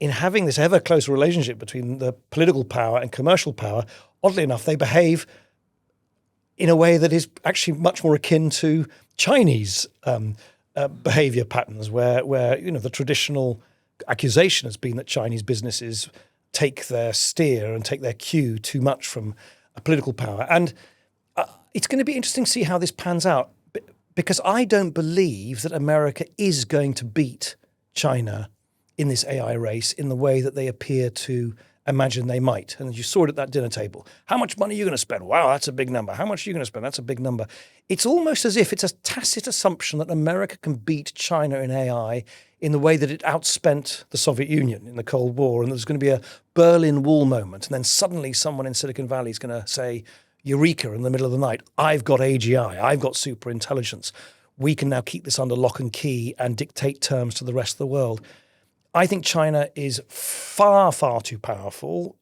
in having this ever closer relationship between the political power and commercial power, oddly enough, they behave in a way that is actually much more akin to Chinese behavior patterns, where the traditional accusation has been that Chinese businesses take their steer and take their cue too much from a political power. And it's going to be interesting to see how this pans out, because I don't believe that America is going to beat China in this AI race in the way that they appear to imagine they might. And you saw it at that dinner table. How much money are you going to spend? Wow, that's a big number. How much are you going to spend? That's a big number. It's almost as if it's a tacit assumption that America can beat China in AI in the way that it outspent the Soviet Union in the Cold War, and there's going to be a Berlin Wall moment, and then suddenly someone in Silicon Valley is going to say, Eureka, in the middle of the night, I've got AGI, I've got super intelligence. We can now keep this under lock and key and dictate terms to the rest of the world. I think China is far, far too powerful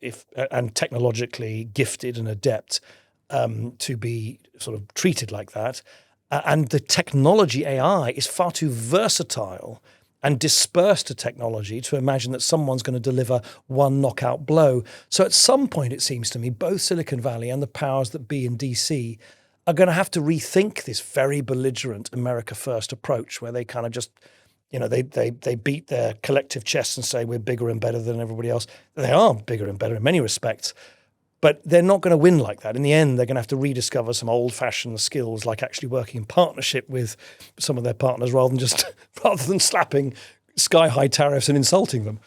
and technologically gifted and adept to be sort of treated like that. And the technology AI is far too versatile and dispersed to technology to imagine that someone's going to deliver one knockout blow. So at some point, it seems to me, both Silicon Valley and the powers that be in DC are going to have to rethink this very belligerent America First approach, where they kind of just, they beat their collective chests and say we're bigger and better than everybody else. They are bigger and better in many respects, but they're not going to win like that. In the end, they're going to have to rediscover some old-fashioned skills, like actually working in partnership with some of their partners rather than slapping sky-high tariffs and insulting them.